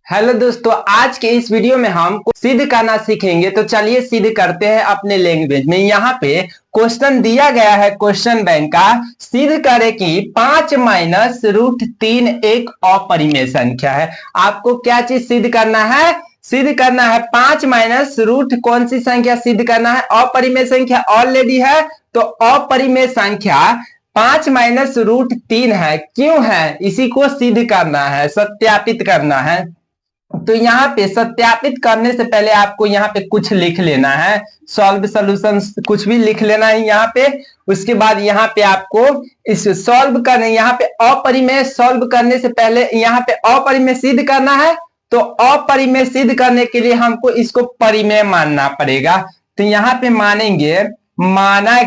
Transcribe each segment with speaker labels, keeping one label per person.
Speaker 1: Hello दोस्तों, आज के इस वीडियो में हम सिद्ध करना सीखेंगे। तो चलिए सिद्ध करते हैं अपने लैंग्वेज में। यहाँ पे क्वेश्चन दिया गया है क्वेश्चन बैंक का। सिद्ध करे कि 5 - √3 एक अपरिमेय संख्या है। आपको क्या चीज सिद्ध करना है? सिद्ध करना है 5 - कौन सी संख्या सिद्ध करना है? अपरिमेय संख्या ऑलरेडी है, तो अपरिमेय संख्या 5 - √3 है। क्यों है? इसी को सिद्ध करना है, सत्यापित करना है। तो यहाँ पे सत्यापित करने से पहले आपको यहाँ पे कुछ लिख लेना है, सॉल्व सॉल्यूशन कुछ भी लिख लेना है यहाँ पे। उसके बाद यहाँ पे आपको इस सॉल्व करने, यहाँ पे अपरिमेय सॉल्व करने से पहले यहाँ पे अपरिमेय सिद्ध करना है। तो अपरिमेय सिद्ध करने के लिए हमको इसको परिमेय मानना पड़ेगा। तो यहाँ पे मानेंगे, माना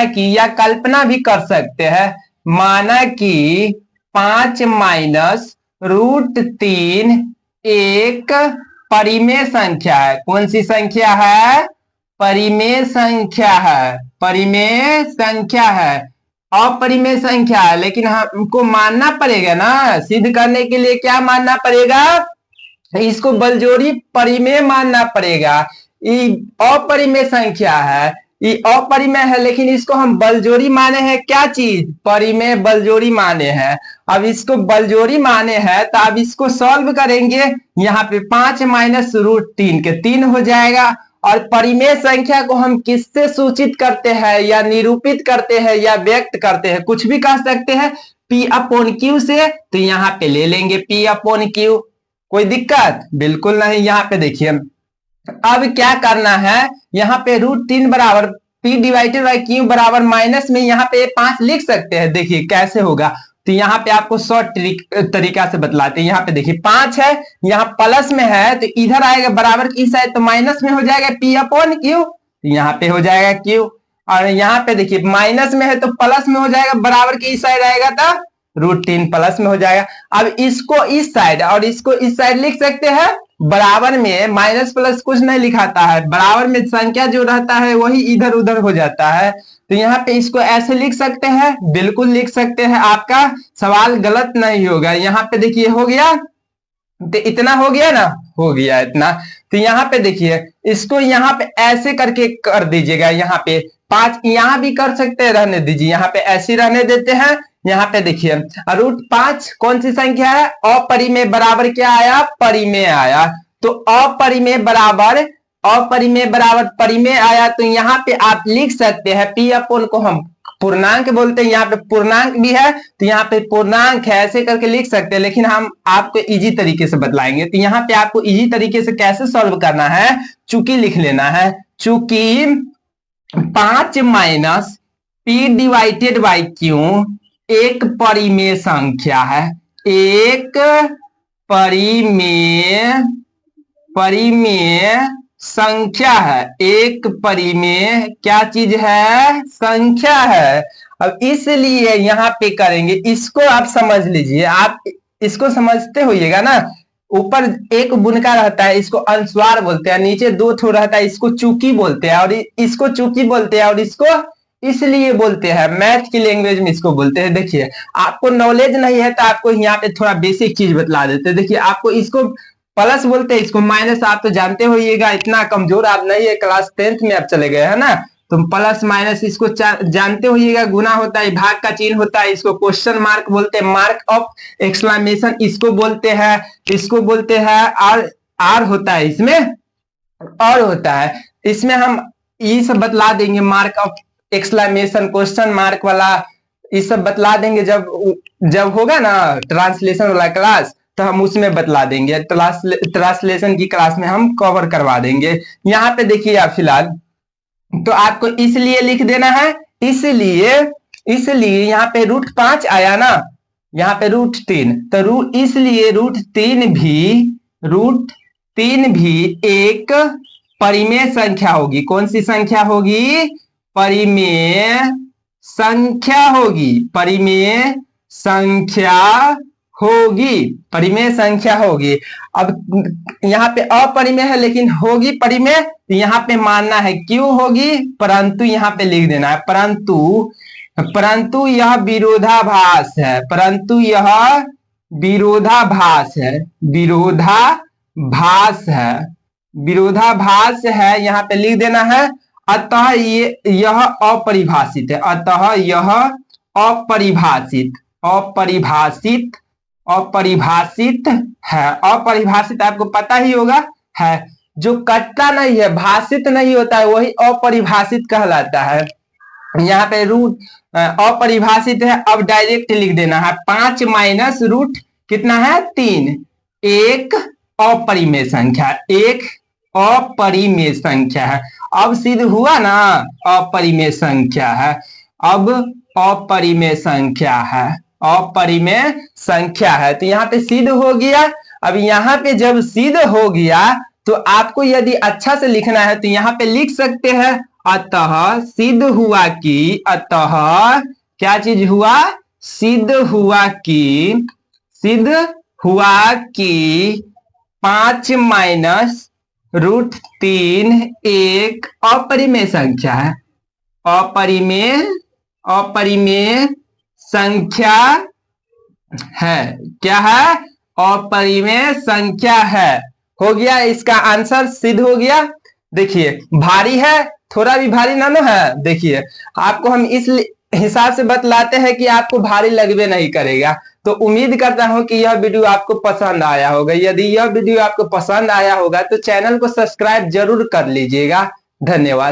Speaker 1: कि या कल्पना भी कर सकते हैं, माना कि 5 - √3 एक परिमेय संख्या है। कौन सी संख्या है? परिमेय संख्या है, परिमेय संख्या है, अपरिमेय संख्या है। लेकिन हमको मानना पड़ेगा ना, सिद्ध करने के लिए क्या मानना पड़ेगा? इसको बलजोरी परिमेय मानना पड़ेगा। ये अपरिमेय संख्या है, ये अपरिमेय है, लेकिन इसको हम बलजोरी माने हैं। क्या चीज? परिमेय बलजोरी माने हैं। अब इसको बलजोरी माने हैं तो अब इसको सॉल्व करेंगे। यहाँ पे 5 - √3 के 3 हो जाएगा। और परिमेय संख्या को हम किससे सूचित करते हैं, या निरूपित करते हैं, या व्यक्त करते हैं, कुछ भी कह सकते हैं, P/Q से। तो यहाँ पे ले लेंगे P/Q। कोई दिक्कत बिल्कुल नहीं। यहाँ पे देखिए, अब क्या करना है, यहाँ पे √3 बराबर P/Q बराबर माइनस में यहाँ पे 5 लिख सकते हैं। देखिए कैसे होगा। तो यहाँ पे आपको शॉर्ट तरीका से बतलाते हैं। यहाँ पे देखिए 5 है, यहाँ प्लस में है, तो इधर आएगा बराबर की साइड, तो माइनस में हो जाएगा P/Q। यहाँ पे हो जाएगा Q। और यहाँ पे देखिए माइनस में है तो प्लस में हो जाएगा, बराबर की इस साइड आएगा तो √3 प्लस में हो जाएगा। अब इसको इस साइड और इसको इस साइड लिख सकते हैं। बराबर में माइनस प्लस कुछ नहीं लिखाता है, बराबर में संख्या जो रहता है वही इधर उधर हो जाता है। तो यहाँ पे इसको ऐसे लिख सकते हैं, बिल्कुल लिख सकते हैं, आपका सवाल गलत नहीं होगा। यहाँ पे देखिए हो गया, तो इतना हो गया ना, हो गया इतना। तो यहाँ पे देखिए, इसको यहाँ पे ऐसे करके कर दीजिएगा। यहाँ पे 5 यहाँ भी कर सकते हैं, रहने दीजिए, यहाँ पे ऐसे रहने देते हैं। यहाँ पे देखिए √5 कौन सी संख्या है? अपरिमेय बराबर क्या आया? परिमेय आया। तो अपरिमेय बराबर परिमेय आया। तो यहाँ पे आप लिख सकते हैं P/Q को हम पूर्णांक बोलते हैं, यहाँ पे पूर्णांक भी है, तो यहाँ पे पूर्णांक है, ऐसे करके लिख सकते हैं। लेकिन हम आपको इजी तरीके से बतलाएंगे। तो यहाँ पे आपको इजी तरीके से कैसे सॉल्व करना है, चूंकि लिख लेना है। चूंकि 5 - P/Q एक परिमेय संख्या है, एक परिमेय संख्या है, एक परिमेय क्या चीज है? संख्या है। अब इसलिए यहाँ पे करेंगे, इसको आप समझ लीजिए, आप इसको समझते होइएगा ना। ऊपर एक बुनका रहता है, इसको अनुस्वार बोलते हैं, नीचे 2 ठो रहता है, इसको चूकी बोलते हैं, और इसको चूकी बोलते हैं, और इसको इसलिए बोलते हैं, मैथ की लैंग्वेज में इसको बोलते हैं। देखिए आपको नॉलेज नहीं है तो आपको यहाँ पे थोड़ा बेसिक चीज बतला देते हैं। देखिए आपको इसको प्लस बोलते हैं, इसको माइनस, आप तो जानते होइएगा, इतना कमजोर आप नहीं है, क्लास 10th में आप चले गए है ना। तो प्लस माइनस इसको जानते होइएगा, गुना होता है, भाग का चिन्ह होता है, इसको क्वेश्चन मार्क बोलते हैं, मार्क ऑफ एक्सक्लेमेशन इसको बोलते हैं, इसको बोलते हैं। आर होता है इसमें, और होता है इसमें, हम ये सब बतला देंगे, mark of exclamation, question mark वाला, ये सब बतला देंगे जब होगा ना ट्रांसलेशन वाला क्लास, तो हम उसमें बतला देंगे। ट्रांसलेशन की क्लास में हम कवर करवा देंगे। यहाँ पे देखिए आप फिलहाल, तो आपको इसलिए लिख देना है, इसलिए यहाँ पे √5 आया ना, यहाँ पे √3, तो इसलिए √3 भी एक परिमेय संख्या होगी। कौन सी संख्या होगी? परिमेय संख्या होगी, परिमेय संख्या होगी। अब यहाँ पे अपरिमेय है लेकिन होगी परिमेय, तो यहाँ पे मानना है क्यों होगी, परंतु यहाँ पे लिख देना है, परंतु यह विरोधाभास है, परंतु यह विरोधाभास है, विरोधाभास है, विरोधाभास है, यहाँ पे लिख देना है। अतः यह अपरिभाषित है, अतः यह अपरिभाषित, अपरिभाषित, अपरिभाषित है। अपरिभाषित आपको पता ही होगा है, जो कटता नहीं है, भाषित नहीं होता है, वही अपरिभाषित कहलाता है। यहाँ पे रूट अपरिभाषित है, अब डायरेक्ट लिख देना है 5 माइनस रूट कितना है 3, एक अपरिमेय संख्या, एक अपरिमेय संख्या है। अब सिद्ध हुआ ना, अपरिमेय संख्या है, अब अपरिमेय संख्या है, अपरिमेय संख्या है। तो यहाँ पे सिद्ध हो गया। अब यहाँ पे जब सिद्ध हो गया तो आपको यदि अच्छा से लिखना है तो यहाँ पे लिख सकते हैं, अतः सिद्ध हुआ कि, अतः क्या चीज हुआ, सिद्ध हुआ कि, सिद्ध हुआ कि 5 माइनस रूट 3 एक अपरिमेय संख्या है, अपरिमेय, अपरिमेय संख्या है। क्या है, अपरिमेय संख्या है। हो गया, इसका आंसर सिद्ध हो गया। देखिए भारी है, थोड़ा भी भारी ना है। देखिए आपको हम इस हिसाब से बतलाते हैं कि आपको भारी लगबे नहीं करेगा। तो उम्मीद करता हूं कि यह वीडियो आपको पसंद आया होगा। यदि यह वीडियो आपको पसंद आया होगा तो चैनल को सब्सक्राइब जरूर कर लीजिएगा। धन्यवाद।